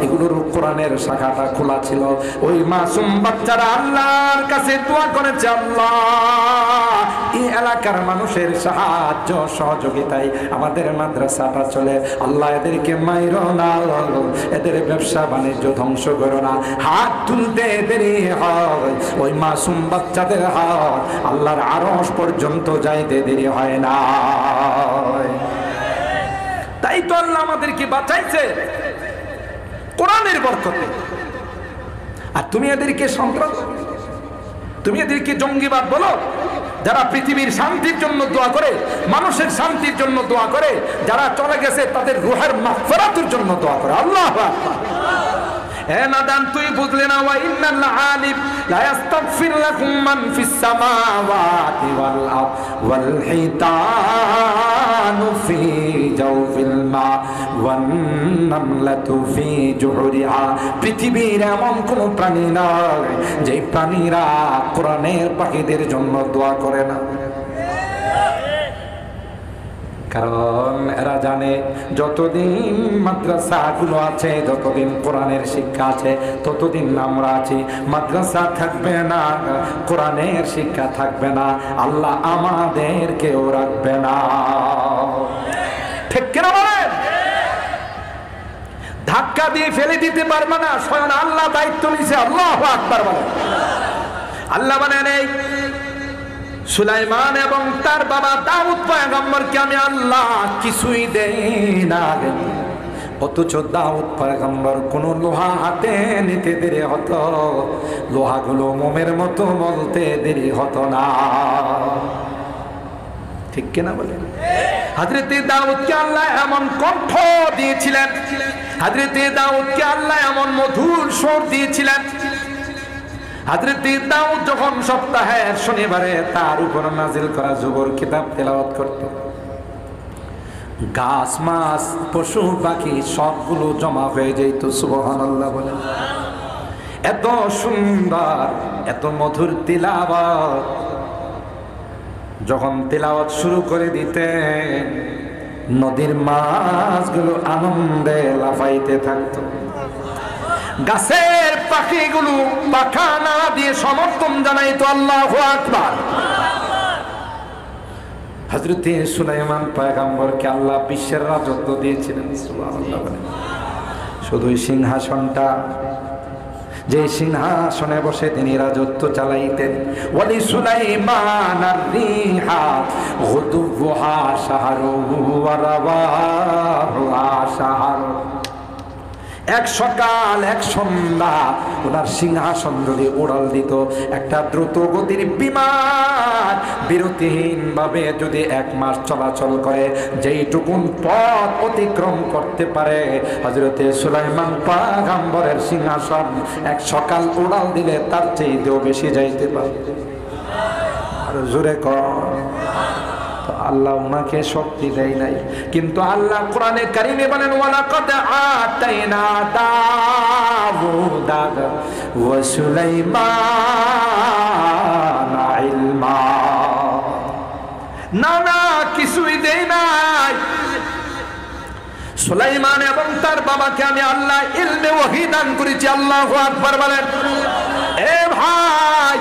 এগুলোর কোরআনের শাখাটা খোলা ছিল। ওই মাসুম বাচ্চারা আল্লাহর কাছে দোয়া করেছে, আল্লাহ এই এলাকার মানুষের সাহায্য সহযোগিতায় আমাদের মাদ্রাসাটা চলে। আল্লাহ এদেরকে মাইরো না, এদের ব্যবসা বাণিজ্য ধ্বংস করো না। হাত তুলতে দেরি হয়, ওই মাসুম বাচ্চাদের হাত আল্লাহর আরশ পর্যন্ত যাইতে দেরি হয় না। তাই তো আল্লাহ আমাদেরকে বাঁচাইছে কোরআনের বরকতে। আর তুমি এদেরকে সন্ত্রাস, তুমি এদেরকে জঙ্গিবাদ বলো, যারা পৃথিবীর শান্তির জন্য দোয়া করে, মানুষের শান্তির জন্য দোয়া করে, যারা চলে গেছে তাদের রূহের মাগফিরাতের জন্য দোয়া করে। আল্লাহু আকবার। এ নাদান, তুই বুঝলে না? ওয়া ইন্নাল আলিম লা ইস্তাগফির লাকুম মান ফিস সামাওয়াতি ওয়াল আরদ ওয়াল হিতানু ফি জাওফিল মা ওয়ান নামলাতু ফি জুহরিহা। পৃথিবীর এমন কোন প্রাণী নাই যে প্রাণীরা কোরআনের পাখিদের জন্য দোয়া করে না। কারণ এরা জানে যতদিন মাদ্রাসাগুলো আছে, যতদিন কোরআনের শিক্ষা আছে, ততদিন আমরা আছি। মাদ্রাসা থাকবে না, কোরআনের শিক্ষা থাকবে না, আল্লাহ আমাদেরকেও রাখবে না। ঠিক কিনা বলেন? ধাক্কা দিয়ে ফেলে দিতে পারবে না, স্বয়ং আল্লাহ দায়িত্ব নিয়েছে। আল্লাহু আকবার বলেন। আল্লাহ বলেন, এই সুলাইমান এবং তার বাবা দাউদ পয়গম্বরকে আমি আল্লাহ কিছুই দেই না, অথচ দাউদ পয়গম্বর কোন লোহা হাতে নিতে দেরি হতো, লোহাগুলো মোমের মতো বলতে দেরি হতো না। ঠিক কিনা বলেন? হযরতে দাউদকে আল্লাহ এমন কণ্ঠ দিয়েছিলেন, হযরতে দাউদকে আল্লাহ এমন মধুর সুর দিয়েছিলেন। হযরতে দাউদ যখন সপ্তাহের শনিবারে তার উপর নাজিল করা জবর কিতাব তেলাওয়াত করত, গাছ মাছ পশু পাখি সবগুলো জমা হয়ে যেত। সুবহানাল্লাহ বলেন। এত সুন্দর, এত মধুর তিলাওয়াত। যখন তিলাওয়াত শুরু করে দিতেন, নদীর মাছগুলো আনন্দে লাফাইতে থাকতো, গাছের পাখিগুলো পাখা নাড়া দিয়ে সমর্থন জানাইতো। আল্লাহু আকবার। হযরতে সুলাইমান পয়গম্বরকে আল্লাহ বিশ্বের রাজত্ব দিয়েছিলেন। সুবহানাল্লাহ বলেন। শুধু সিংহাসনটা, যে সিংহাসনে বসে তিনি রাজত্ব চালাইতেন। ওয়ালি সুলাইমান আর-রিহা গুদুহা শাহরু ওয়া রাওয়াহুহা শাহরু। এক সকাল এক সন্ধ্যা ওনার সিংহাসন যদি উড়াল দিত, একটা দ্রুত গতির বিমান বিরতিহীন ভাবে যদি 1 মাস চলাচল করে, যেইটুকুন পথ অতিক্রম করতে পারে হযরতে সুলাইমান পয়গম্বরের সিংহাসন এক সকাল উড়াল দিলে তার চেয়েও বেশি যাইতে পারে। আর জোরে কর। আল্লাহ ওনাকে শক্তি দেয় নাই, কিন্তু আল্লাহ কোরআনে কারিমে বলেন, ওয়ালাকাদ আতাইনা দাউদা ওয়া সুলাইমানা ইলমা। না না, কিছুই দেই নাই। সুলাইমান এবং তার বাবাকে আমি আল্লাহ ইলমে ওহী দান করেছি। আল্লাহু আকবার বলেন। এ ভাই,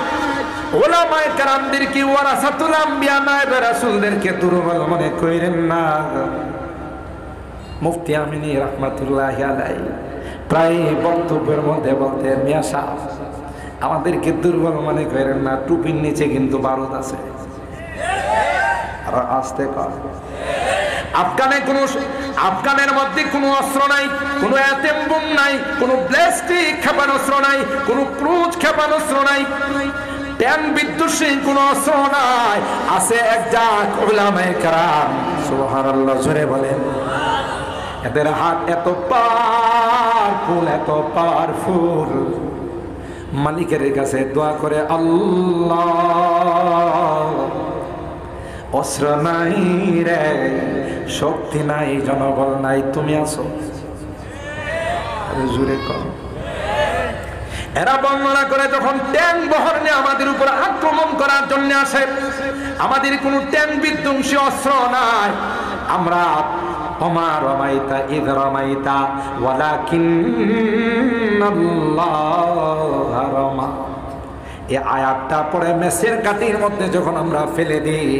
ওলামায়ে কেরামদেরকে, ওয়ারাসাতুল আম্বিয়া, নায়েবে রাসূলদেরকে দুর্বল মনে করেন না। মুফতি আমিনী রাহমাতুল্লাহি আলাইহি প্রায় বক্তব্যের মধ্যে বলতেন, মিয়া সাহেব আমাদেরকে দুর্বল মনে করেন না, টুপির নিচে কিন্তু বারুদ আছে। আর আস্তে কর। আফগানের মধ্যে কোনো অস্ত্র নাই, কোনো এটেম বোম নাই, কোনো ব্যালিস্টিক ক্ষেপণাস্ত্র নাই, কোনো ক্রুজ ক্ষেপণাস্ত্র নাই, ট্যাঙ্ক বিধ্বংসী কোনো অস্ত্র নাই। আছে একজাক উলামায়ে কেরাম। সুবহানাল্লাহ জোরে বলেন। এদের হাত এত পাওয়ারফুল, এত পাওয়ারফুল, মালিকের কাছে দোয়া করে, আল্লাহ অস্ত্র নাই রে, শক্তি নাই, জনবল নাই, তুমি আছো। জোরে কর। এরা বর্ণনা করে, যখন ট্যাঙ্ক বহর নিয়ে আমাদের উপর আক্রমণ করার জন্য আসে, আমাদের কোনো ট্যাঙ্ক বিধ্বংসী অস্ত্র নাই, আমরা ওমা রামাইতা ইয রামাইতা ওয়ালাকিন্নাল্লাহু রামা। এই আয়াতটা পরে মেসের কাঠির মধ্যে যখন আমরা ফেলে দিই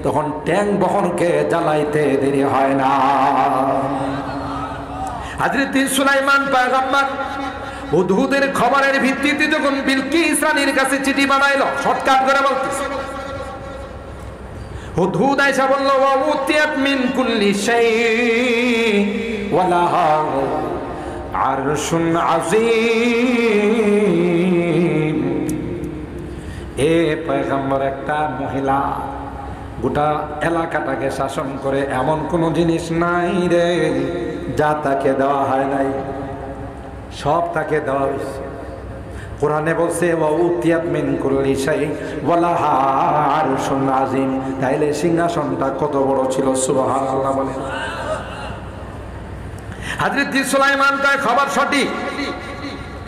তখন ট্যাঙ্ক বহনকে জ্বালাইতে দেরি হয় না। হযরত সুলাইমান পয়গম্বর হুদহুদের খবরের ভিত্তিতে যখন বিলকিস রানীর কাছে চিঠি বানাইলো, শর্টকাট করে বলতেছে, হুদহুদ আয়েশা বলল ওয়া উতিয়াত মিন কুল্লি শাই ওয়া লাহা আরশুন আযীম। এ পয়গম্বর, একটা মহিলা গোটা এলাকাটাকে শাসন করে এমন কোন জিনিস নাই রে যা তাকে দেওয়া হয় নাই, সব তাকে দেওয়া হয়েছে। কোরআনে বলছে ওয়া উতিয়াত মিন কুল্লি শাই ওয়া লাহা আরশুন আযীম। তাইলে সিংহাসনটা কত বড় ছিল, সুবহানাল্লাহ বলেন। হযরত সুলাইমান কয় খবর সঠিক,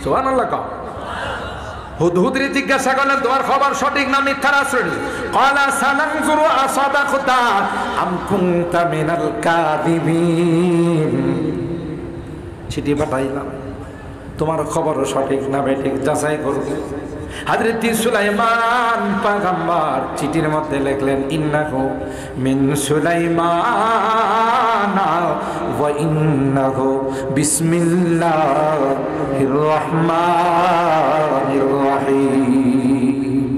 সুবহানাল্লাহ কও। হুদহুদরে জিজ্ঞাসা করলেন তোমার খবর সঠিক না মিথ্যার আশ্রয়? ক্বালা সানানজুরু আসাদাকতা আম কুনতা মিনাল কাযিবিন। চিঠি পাঠাইলাম, তোমার খবর সঠিক না বেঠিক যাচাই করবে। হযরত সুলাইমান পয়গম্বর চিঠির মধ্যে লিখলেন ইন্নাহু মিন সুলাইমান ওয়া ইন্নাহু বিসমিল্লাহির রহমানির রহিম।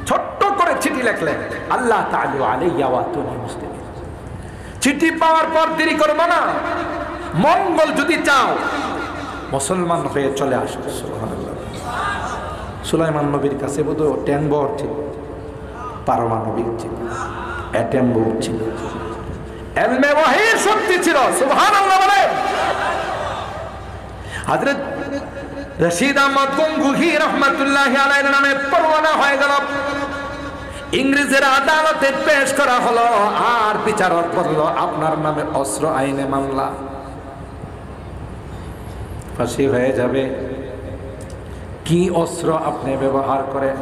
ছোট্ট করে চিঠি লিখলেন, আল্লাহ তাআলা আলাইয়া ওয়া তুনি মুসলিমিন। চিঠি পাওয়ার পর দেরি করবে না, মঙ্গল যদি চাও মুসলমান হয়ে চলে আসো, সুবহানাল্লাহ। সুলাইমান নবীর কাছে বোধহয় ট্যাঙ্ক বহর ছিল, পারমাণবিক ছিল, অ্যাটম বোম ছিল, ইলমে ওয়াহির শক্তি ছিল, সুবহানাল্লাহ বলে। হযরত রশিদ আহমদ গঙ্গুহি রাহমাতুল্লাহি আলাইহির নামে পরোয়ানা হয়ে গেল, ইংরেজের আদালতে পেশ করা হলো। আর বিচারক বলল আপনার নামে অস্ত্র আইনে মামলা, ফাঁসি হয়ে যাবে। কি অস্ত্র আপনি ব্যবহার করেন?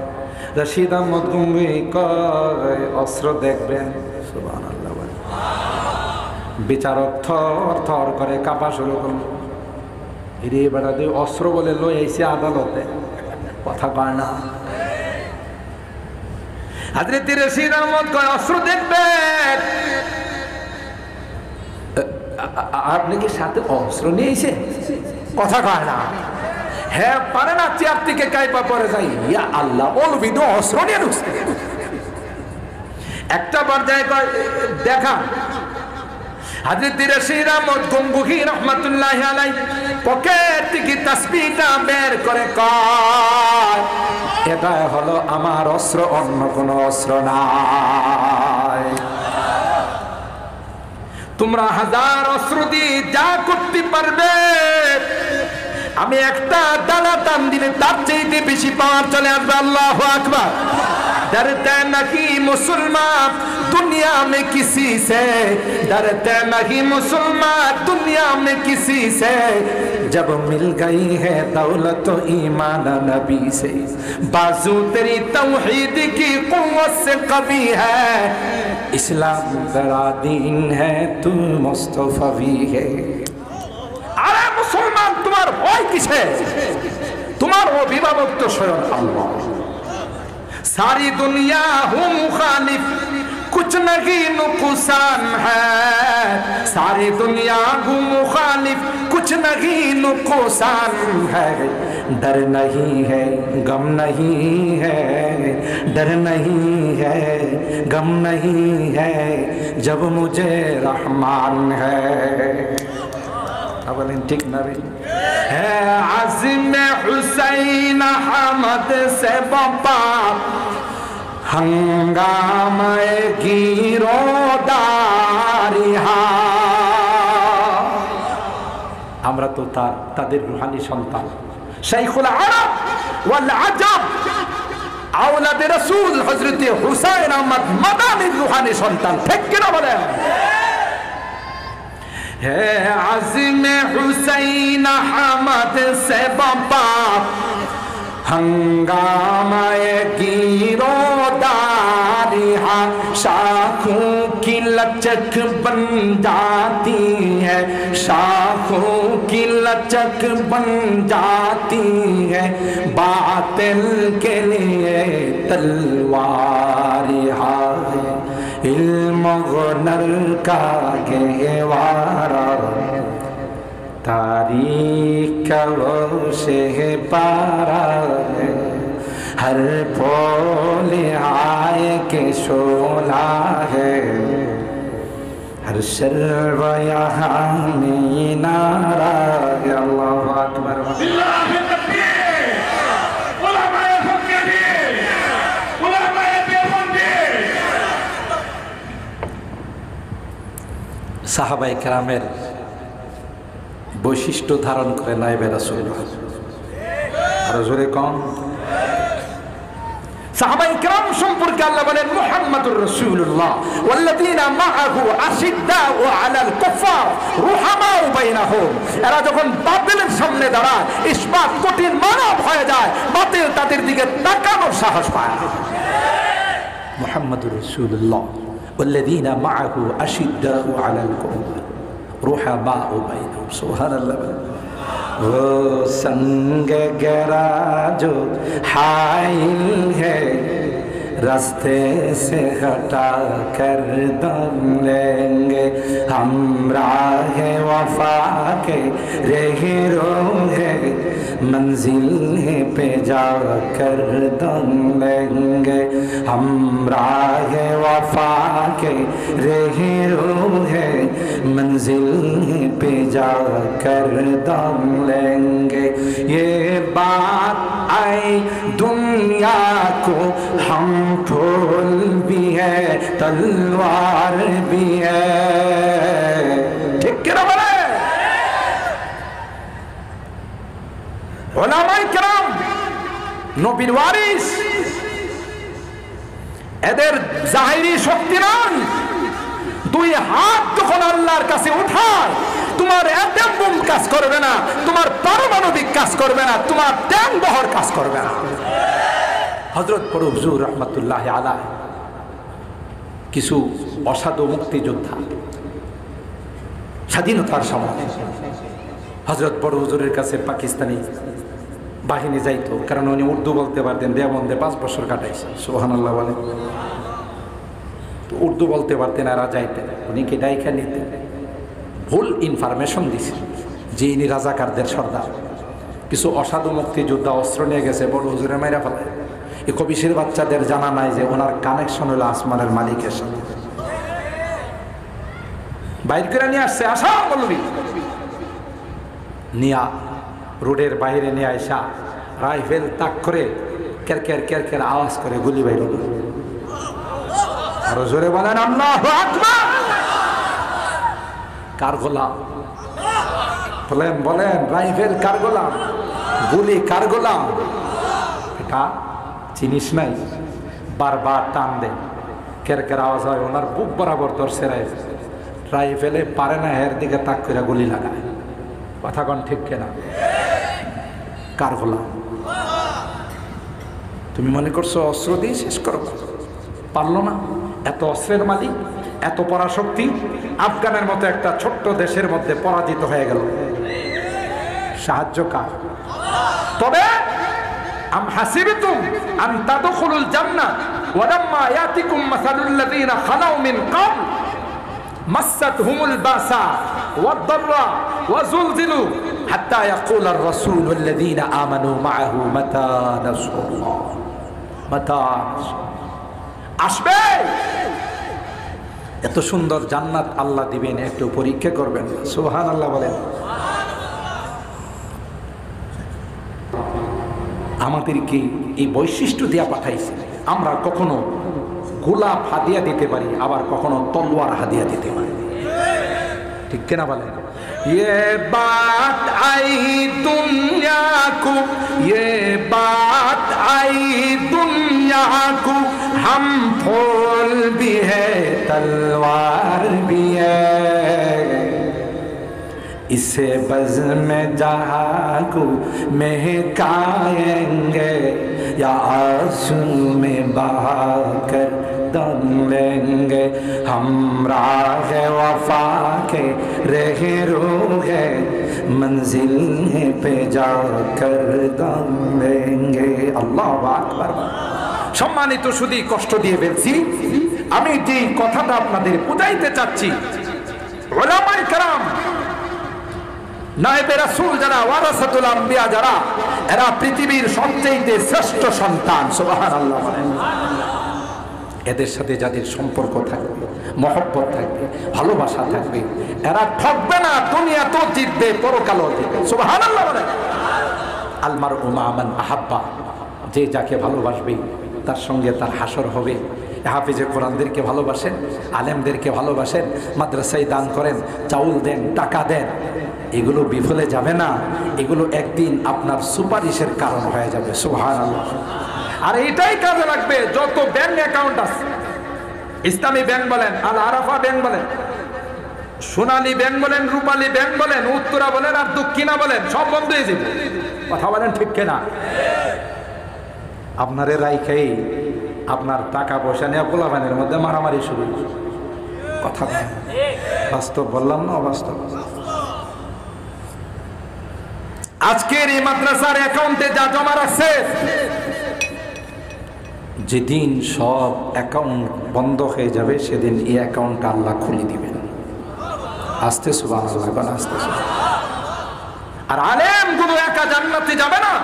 রশিদ আহমদ গঙ্গুহি কয় অস্ত্র দেখবেন, সুবহানাল্লাহ। বিচারক থর থর করে কাঁপা শুরু করলো, এরে বেড়া দিয়ে অস্ত্র বলে লই আইছে আদালতে, কথা কয় না। হযরত রশিদ আহমদ কয় অস্ত্র দেখবেন, আপনি কি সাথে অস্ত্র নিয়ে আইছে? কথা কয় না। হ্যাঁ পারে না, চেয়ার থেকে কাইপা পরে যাই, ইয়া আল্লাহ বলবি তো অস্ত্র নিয়ে ঢুকছে। একটা পর্যায়ে কয় দেখা। হযরত রশিদ আহমদ গঙ্গুহি রাহমাতুল্লাহি আলাইহি পকেট থেকে তাসবিহটা বের করে কয় এটা হলো আমার অস্ত্র, অন্য কোনো অস্ত্র নাই। তোমরা হাজার অস্ত্র দিয়ে যা করতে পারবে, আমি একটা ডালা টান দিলে তার চাইতে বেশি পাওয়ার চলে আসবে। আল্লাহু আকবার। डरते नहीं मुसलमान दुनिया में किसी से, डरते नहीं मुसलमान दुनिया में किसी से, जब मिल गई है दौलत ईमान नबी से, बाजू तेरी तौहीद की कुव्वत से कभी है, इस्लाम बड़ा दीन है तू मुस्तफवी है। अरे मुसलमान तुम्हार भय किसे? तुम्हार अभिभावक तो स्वयं अल्लाह। सारी दुनिया हूँ मुखालिफ कुछ नहीं नुकसान है, सारी दुनिया हूँ मुखालिफ कुछ नहीं नुकसान है, डर नहीं है गम नहीं है, डर नहीं है गम नहीं है, जब मुझे रहमान है। अब ठीक ना है आज़िम हुसैन अहमद से बापा हंगामे गिरोदारिहा। আমরা তো তাদের রূহানি সন্তান, শাইখুল আরব ওয়াল আজব আওলাদ রাসূল হযরত হুসাইন আহমদ মাদানির রূহানি সন্তান, ঠিক কি না বলেন? है आज़िम हुसैन अहमद से बापा हंगामे गिरोदारिहा, शाखों की लचक बन जाती है, शाखों की लचक बन जाती है, बातिल के लिए तलवार है, इल्म गुनर का गहवारा, तारीख का वो शहपारा है, हर फूल आए के शोला है, हर शर्व यहाँ में नारा है। अल्लाहु अकबर। সাহাবায়ে কেরামের বৈশিষ্ট্য ধারণ করে নায়েবে রাসূলুল্লাহ। আর জোরে কম। সাহাবায়ে কেরাম সম্পর্কে আল্লাহ বলেন মুহাম্মাদুর রাসূলুল্লাহ ওয়াল্লাযীনা মাআহু আশিদ্দাউ আলাল কুফার রুহামাউ বাইনাহুম। এরা যখন বাতিলের সামনে দাঁড়ায় ইসবাত কঠিন মানব হয়ে যায়, বাতিল তাদের দিকে তাকানোর সাহস পায় না। মুহাম্মাদুর রাসূলুল্লাহ ওয়াল্লাযীনা মাআহু আশিদ্দাউ আলাল কুফার রুহামাউ বাইনাহুম। সুবহানাল্লাহ। वो संग गरा जो हाइल है, रास्ते से हटा कर दम लेंगे, हम राह वफा के रहरो है, मंजिल पे जा कर दम लेंगे, हम राह वफा के रहरो है, मंजिल पे जा कर दम लेंगे। ये बात आई दुनिया को, हम फूल भी है तलवार भी है। ठीक किना बोले উলামায়ে কেরাম নবীর ওয়ারিস, এদের জাহিরি শক্তি নাই। দুই হাত যখন আল্লাহর কাছে উঠায়, তোমার এতম কাজ করবে না, তোমার পারমাণবিক কাজ করবে না, তোমার ত্যাগ বহর কাজ করবে না। হযরত বড় হুজুর রহমাতুল্লাহি আলাইহি কিছু অসাধু মুক্তিযোদ্ধা স্বাধীনতার সময় হযরত বড় হুজুরের কাছে পাকিস্তানি বাহিনী যাইতো, কারণ উনি উর্দু বলতে পারতেন। দেওবন্দে 5 বছর কাটাইছে। সুবহানাল্লাহ বলেন। তো উর্দু বলতে পারতেন, এরা যাইতেন, উনি কি ডাইকা নিতেন, ভুল ইনফরমেশন দিছে যে ইনি রাজাকারদের সর্দার। কিছু অসাধু মুক্তিযোদ্ধা অস্ত্র নিয়ে গেছে, বড় হুজুরে মাইরা ফেলে। এই কবিশের বাচ্চাদের জানা নাই যে ওনার কানেকশন হলো আসমানের মালিকের সাথে। বাইর করে নিয়ে আসছে, আসা বলবি নিয়া রোডের বাইরে নিয়ে আসা, রাইফেল তাক করে কেরকের কেরকের আওয়াজ করে গুলি বাইর। আরো জোরে বলেন আল্লাহু আকবার। কার গোলাম বলেন, বলেন রাইফেল কার গোলাম, গুলি কার গোলাম? এটা চিনিস নাই? বারবার টান দেয়, কেরকের আওয়াজ হয়, ওনার বুক বরাবর ধরছে রাইফেলে, পারে না এর দিকে তাক করে গুলি লাগায়। কথা কোন ঠিক কেনা? কার গোলাম? তুমি মনে করছো অস্ত্র দিয়ে শেষ করো? পারলো না। এত অস্ত্রের মালিক, এত পরাশক্তি, আফগানের মতো একটা ছোট্ট দেশের মধ্যে পরাজিত হয়ে গেল। সাহায্য কার? তবে আম হাসিবতুম আন তাদখুলুল জান্নাহ ওয়ালাম্মা ইয়াতিকুম মাসালুল লাযিনা খালাউ মিন ক্বাবল মাসাতহুমুল বাসা ওয়াদ-দাররা ওয়াযুলজিলু হাত্তা ইয়াকুলার রাসূল ওয়াল্লাযিনা আমানু মাআহু মাতা নাসরুল্লাহ। মাতা আসবে। এত সুন্দর জান্নাত আল্লাহ দিবেন, একটু পরীক্ষা করবেন। সুবহানাল্লাহ বলেন। আমাদেরকে এই বৈশিষ্ট্য দিয়া পাঠাইছে। আমরা কখনো গোলাপ হাদিয়া দিতে পারি, আবার কখনো তলোয়ার হাদিয়া দিতে পারি। ঠিক কিনা বলেন? ये बात आई दुनिया को, ये बात आई दुनिया को, हम फूल भी है तलवार भी है, इसे बज़्म जहाँ को महकाएंगे या आंसू में बहा कर दम लेंगे हम राहे वफा के रहे रूहे मंजिल पे जाकर दम लेंगे। अल्लाहु আকবার। সম্মানিত শুধু কষ্ট দিয়ে ফেলছি, আমি যে কথাটা আপনাদের বুঝাইতে চাচ্ছি, উলামায়ে কেরাম, নায়েবে রাসূল যারা, ওয়ারাসাতুল আম্বিয়া যারা, এরা পৃথিবীর সবচেয়ে শ্রেষ্ঠ সন্তান। সুবহানাল্লাহ বলেন। এদের সাথে যাদের সম্পর্ক থাকবে, মহব্বত থাকবে, ভালোবাসা থাকবে, এরা ঠকবে না, দুনিয়া তো জিতবে, পরকালও জিতবে। সুবহানাল্লাহ বলেন। আল মারউ মা মান আহাব্বা, যে যাকে ভালোবাসবে তার সঙ্গে তার হাসর হবে। হাফিজে কোরআনদেরকে ভালোবাসেন, আলেমদেরকে ভালোবাসেন, মাদ্রাসায় দান করেন, চাউল দেন, টাকা দেন, এগুলো বিফলে যাবে না, এগুলো একদিন আপনার সুপারিশের কারণ হয়ে যাবে। সুবহানাল্লাহ। আর এটাই কাজে লাগবে যত ব্যাংক অ্যাকাউন্ট আছে, ইসলামী ব্যাংক বলেন, আল আরাফা ব্যাংক বলেন, সোনালী ব্যাংক বলেন, রূপালী ব্যাংক বলেন, উত্তরা বলেন আর দক্ষিণা বলেন, সব বন্ধ হয়ে যাবে। কথা বলেন ঠিক কিনা? আপনারে রাইখাই আপনার টাকা পয়সা নিয়ে পোলাপানের মধ্যে মারামারি শুরু। কথা বাস্তব বললাম না অবাস্তব? আজকের এই মাদ্রাসার অ্যাকাউন্টে যা জমা রাখছে, যেদিন সব অ্যাকাউন্ট বন্ধ হয়ে যাবে সেদিন এই অ্যাকাউন্টটা আল্লাহ খুলে দিবেন। আস্তে সুবহানাল্লাহ, আস্তে। আর আলেম গুলো একা জান্নাতে যাবে না।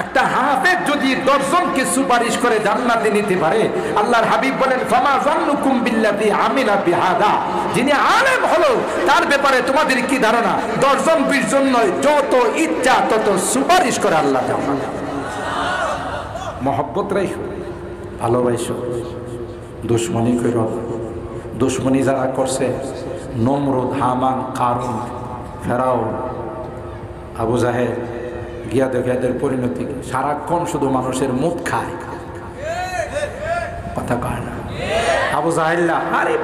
একটা হাফেজ যদি 10 জনকে সুপারিশ করে জান্নাতে নিতে পারে, আল্লাহর হাবিব বলেন, ফামা যান্নুকুম বিল্লাযী আমিলা বিহাদা, যিনি আলেম হলো তার ব্যাপারে তোমাদের কি ধারণা? 10 জন 20 জন নয়, যত ইচ্ছা তত সুপারিশ করে আল্লাহ জান্নাতে। মহব্বত রাখো, ভালোবাসো, দুশ্মনী করো। দুশ্মনী যারা করছে, নমরুদ, হামান, কারুন, ফেরাউন, আবু জাহেল, গিয়া দেখে এদের পরিণতি সারাক্ষণ শুধু মানুষের মুখ খায়, কথা কয় না। আবু জাহেল্লা, আরে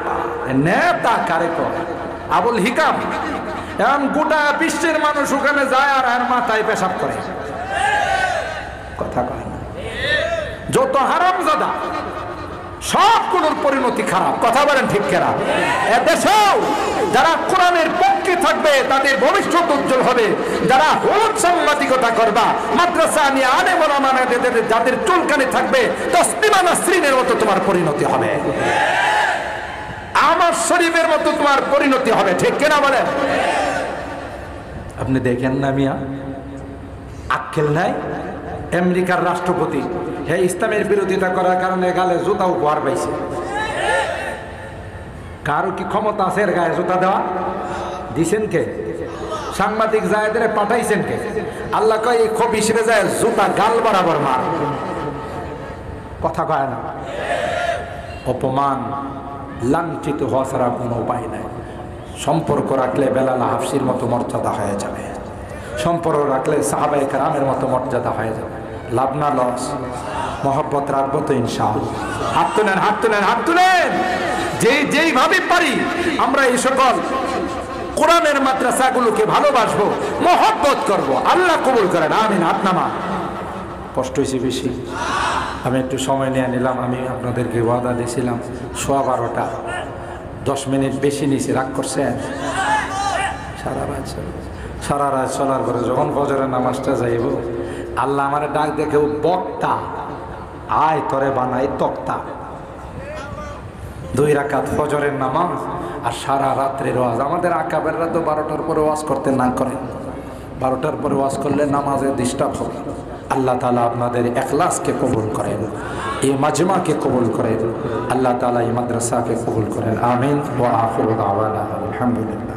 নেতা কারে কয়, আবুল হিকাম, এমন গোটা বিশ্বের মানুষ ওখানে যায় আর আর মাথায় পেশাব করে, কথা কয় না। যত হারামজাদা সবগুলোর পরিণতি খারাপ। কথা বলেন ঠিক কিনা? এদেশেও যারা কোরআনের পক্ষে থাকবে তাদের ভবিষ্যৎ উজ্জ্বল হবে। যারা হলুদ সাংবাদিকতা করবা, মাদ্রাসা নিয়ে আলেম ওলামা যাদের চুলকানি থাকবে, তসলিমা নাসরিনের মতো তোমার পরিণতি হবে, আমার শরীফের মতো তোমার পরিণতি হবে। ঠিক কিনা বলেন? আপনি দেখেন না মিয়া, আক্কেল নাই। আমেরিকার রাষ্ট্রপতি, হে ইসলামের বিরোধিতা করার কারণে গালে জুতা উপহার পাইছে। কারো কি ক্ষমতা আছে এর গায়ে জুতা দেওয়া? দিছেন কে? সাংবাদিক জায়েদের পাঠাইছেন কে? আল্লাহ কয় এই খবিশরে যায় জুতা গাল বরাবর মার। কথা কয় না? অপমান, লাঞ্ছিত হওয়া ছাড়া কোনো উপায় নাই। সম্পর্ক রাখলে বেলাল হাফসির মতো মর্যাদা হয়ে যাবে, সম্পর্ক রাখলে সাহাবায়ে কেরামের মতো মর্যাদা হয়ে যাবে। লাভ না লস? মহব্বত রাখবো তো ইনশাআল্লাহ। হাত তুলেন, হাত তুলেন, হাত তুলেন। যেইভাবে পারি আমরা এই সকল কোরআনের মাদ্রাসাগুলোকে ভালোবাসবো, মহব্বত করব। আল্লাহ কবুল করেন, আমিন। হাত নামা। কষ্ট হয়েছে বেশি, আমি একটু সময় নিয়ে নিলাম। আমি আপনাদেরকে ওয়াদা দিয়েছিলাম 12:15, 10 মিনিট বেশি নিয়েছি, রাগ করছেন? সারা রাত চলার পরে যখন ফজরের নামাজটা যাইব, আল্লাহ আমার ডাক দেখে বক্তা, আয় তরে বানাই তক্তা। 2 রাকাত ফজরের নামাজ আর সারা রাত্রের ওয়াজ। আমাদের আকাবেররা তো 12টার পরে ওয়াজ করতে না করেন, 12টার পরে ওয়াজ করলে নামাজে ডিস্টার্ব হবে। আল্লাহ তাআলা আপনাদের ইখলাসকে কবুল করেন, এই মাজমাকে কবুল করেন, আল্লাহ তাআলা এই মাদ্রাসাকে কবুল করেন। আমিন। ওয়া আখিরু দাওয়ানা আলহামদুলিল্লাহ।